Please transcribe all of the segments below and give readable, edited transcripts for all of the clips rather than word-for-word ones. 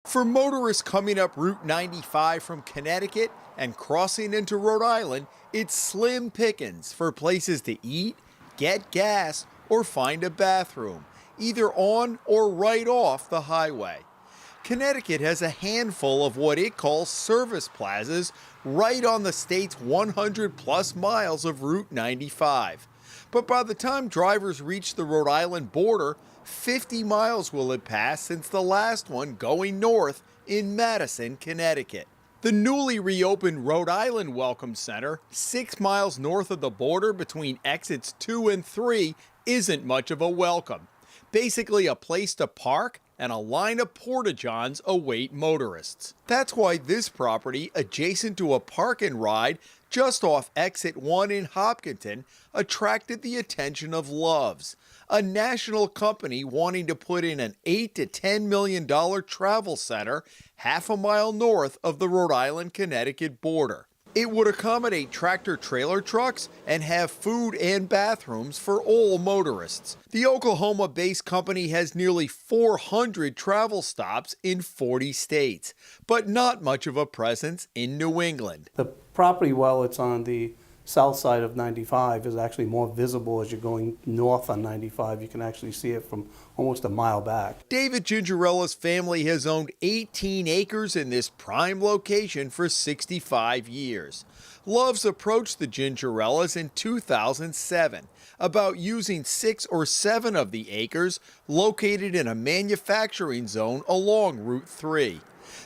For motorists coming up Route 95 from Connecticut and crossing into Rhode Island, it's slim pickings for places to eat, get gas, or find a bathroom, either on or right off the highway. Connecticut has a handful of what it calls service plazas right on the state's 100 plus miles of Route 95. But by the time drivers reach the Rhode Island border, 50 miles will have passed since the last one going north in Madison, Connecticut. The newly reopened Rhode Island Welcome Center, 6 miles north of the border between exits 2 and 3, isn't much of a welcome. Basically a place to park and a line of porta-johns await motorists. That's why this property, adjacent to a park and ride just off exit 1 in Hopkinson, attracted the attention of Love's, a national company wanting to put in an $8 to $10 million travel center half a mile north of the Rhode Island-Connecticut border. It would accommodate tractor-trailer trucks and have food and bathrooms for all motorists. The Oklahoma-based company has nearly 400 travel stops in 40 states, but not much of a presence in New England. The property, while it's on the south side of 95, is actually more visible as you're going north on 95. You can actually see it from almost a mile back. David Gingerella's family has owned 18 acres in this prime location for 65 years. Love's approached the Gingerellas in 2007 about using 6 or 7 of the acres located in a manufacturing zone along Route 3.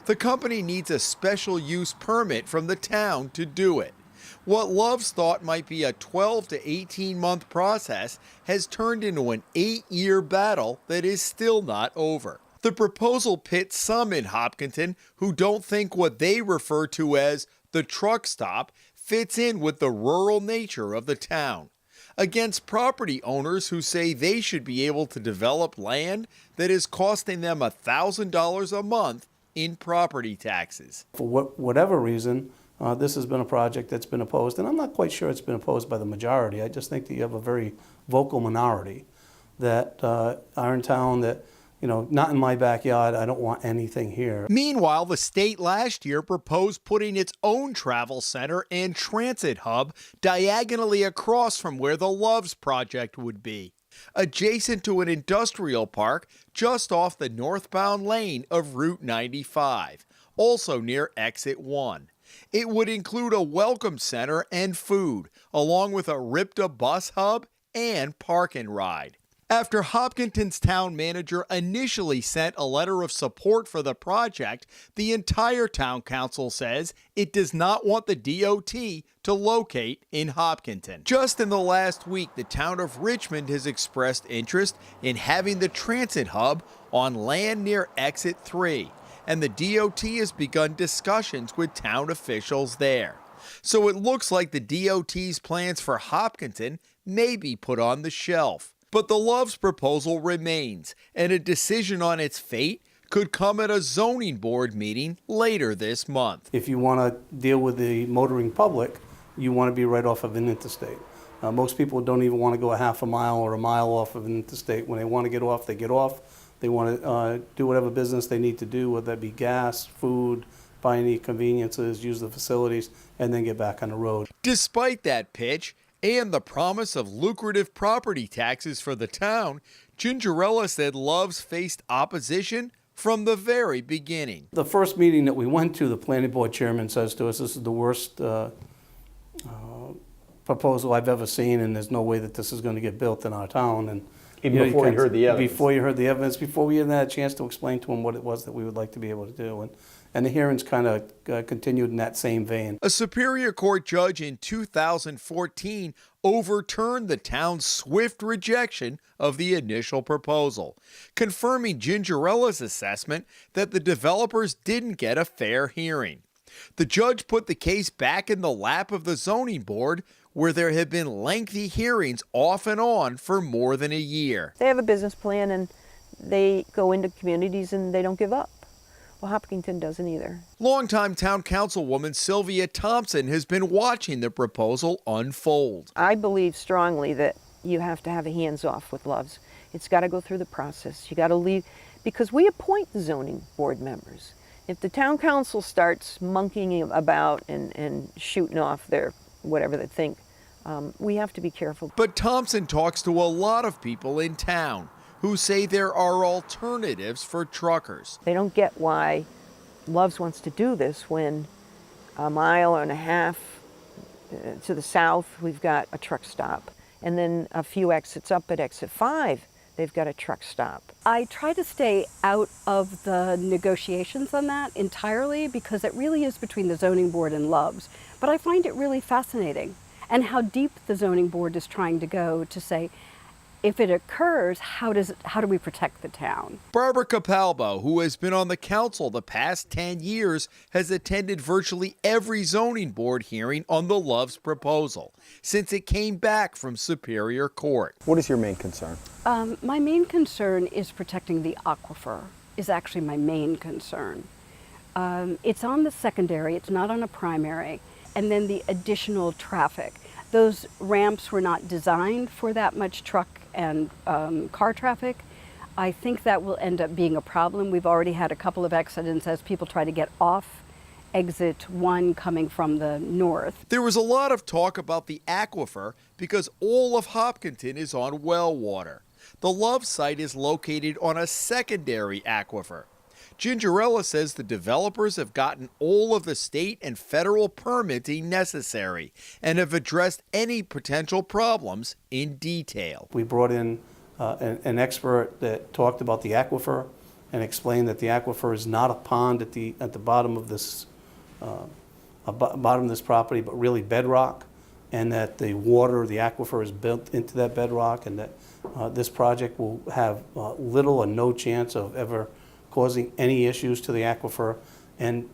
The company needs a special use permit from the town to do it. What Love's thought might be a 12 to 18-month process has turned into an 8-year battle that is still not over. The proposal pits some in Hopkinton who don't think what they refer to as the truck stop fits in with the rural nature of the town, against property owners who say they should be able to develop land that is costing them $1,000 a month in property taxes. For whatever reason, this has been a project that's been opposed, and I'm not quite sure it's been opposed by the majority. I just think that you have a very vocal minority that are in town that, not in my backyard, I don't want anything here. Meanwhile, the state last year proposed putting its own travel center and transit hub diagonally across from where the Love's project would be, adjacent to an industrial park just off the northbound lane of Route 95, also near exit 1. It would include a welcome center and food, along with a RIPTA bus hub and park and ride. After Hopkinson's town manager initially sent a letter of support for the project, the entire town council says it does not want the DOT to locate in Hopkinson. Just in the last week, the town of Richmond has expressed interest in having the transit hub on land near exit 3. And the DOT has begun discussions with town officials there. So it looks like the DOT's plans for Hopkinson may be put on the shelf. But the Love's proposal remains, and a decision on its fate could come at a zoning board meeting later this month. If you want to deal with the motoring public, you want to be right off of an interstate. Most people don't even want to go a half a mile or a mile off of an interstate. When they want to get off, they get off. They want to do whatever business they need to do, whether that be gas, food, buy any conveniences, use the facilities, and then get back on the road. Despite that pitch and the promise of lucrative property taxes for the town, Gingerella said Love's faced opposition from the very beginning. The first meeting that we went to, the planning board chairman says to us, this is the worst proposal I've ever seen, and there's no way that this is going to get built in our town. And Even before you heard the evidence. Before you heard the evidence, before we even had a chance to explain to him what it was that we would like to be able to do. And the hearings kind of continued in that same vein. A Superior Court judge in 2014 overturned the town's swift rejection of the initial proposal, confirming Gingerella's assessment that the developers didn't get a fair hearing. The judge put the case back in the lap of the zoning board, where there have been lengthy hearings off and on for more than a year. They have a business plan and they go into communities and they don't give up. Well, Hopkinton doesn't either. Longtime town councilwoman Sylvia Thompson has been watching the proposal unfold. I believe strongly that you have to have a hands-off with Love's. It's got to go through the process. You got to because we appoint the zoning board members. If the town council starts monkeying about and shooting off their whatever they think, we have to be careful. But Thompson talks to a lot of people in town who say there are alternatives for truckers. They don't get why Loves wants to do this when a mile and a half to the south we've got a truck stop, and then a few exits up at exit 5 they've got a truck stop. I try to stay out of the negotiations on that entirely because it really is between the zoning board and Loves. But I find it really fascinating and how deep the zoning board is trying to go to say, if it occurs, how do we protect the town? Barbara Capalbo, who has been on the council the past 10 years, has attended virtually every zoning board hearing on the Loves proposal since it came back from Superior Court. What is your main concern? My main concern is protecting the aquifer, is actually my main concern. It's on the secondary, it's not on a primary, and then the additional traffic. Those ramps were not designed for that much truck and car traffic. I think that will end up being a problem. We've already had a couple of accidents as people try to get off exit 1 coming from the north. There was a lot of talk about the aquifer because all of Hopkinton is on well water. The Love site is located on a secondary aquifer. Gingerella says the developers have gotten all of the state and federal permitting necessary and have addressed any potential problems in detail. We brought in an expert that talked about the aquifer and explained that the aquifer is not a pond at the bottom of this property, but really bedrock, and that the water, the aquifer, is built into that bedrock, and that this project will have little or no chance of ever causing any issues to the aquifer. And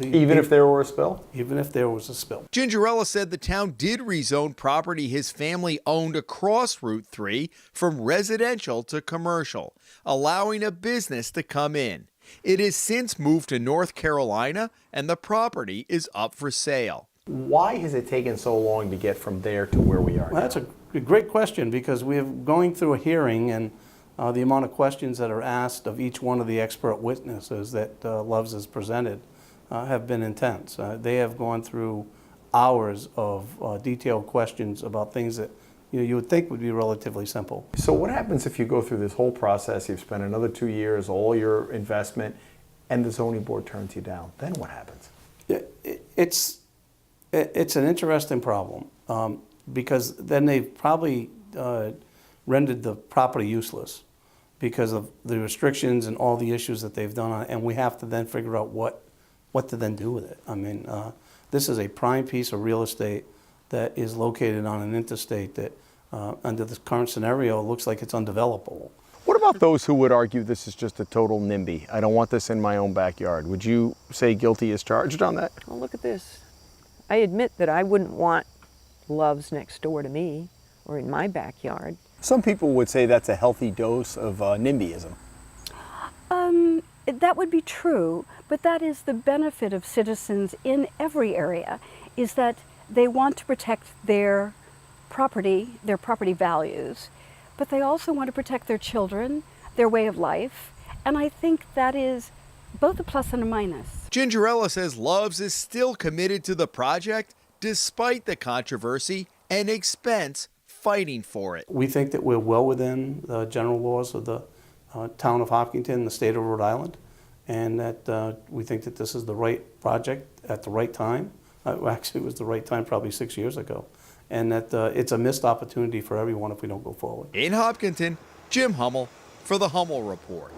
even if there were a spill? Even if there was a spill. Gingerella said the town did rezone property his family owned across Route 3 from residential to commercial, allowing a business to come in. It has since moved to North Carolina, and the property is up for sale. Why has it taken so long to get from there to where we are now? Well, that's a great question, because we're going through a hearing, and the amount of questions that are asked of each one of the expert witnesses that Loves has presented have been intense. They have gone through hours of detailed questions about things that you would think would be relatively simple. So what happens if you go through this whole process, you've spent another 2 years, all your investment, and the zoning board turns you down? Then what happens? It's an interesting problem, because then they've probably rendered the property useless because of the restrictions and all the issues that they've done on it, and we have to then figure out what to then do with it. I mean, this is a prime piece of real estate that is located on an interstate that, under this current scenario, looks like it's undevelopable. What about those who would argue this is just a total NIMBY? I don't want this in my own backyard. Would you say guilty as charged on that? Well, look at this. I admit that I wouldn't want Loves next door to me or in my backyard. Some people would say that's a healthy dose of NIMBYism. That would be true, but that is the benefit of citizens in every area, is that they want to protect their property values, but they also want to protect their children, their way of life, and I think that is both a plus and a minus. Gingerella says Loves is still committed to the project despite the controversy and expense fighting for it. We think that we're well within the general laws of the town of Hopkinton, the state of Rhode Island, and that we think that this is the right project at the right time. Actually, it was the right time probably 6 years ago, and that it's a missed opportunity for everyone if we don't go forward. In Hopkinton, Jim Hummel for the Hummel Report.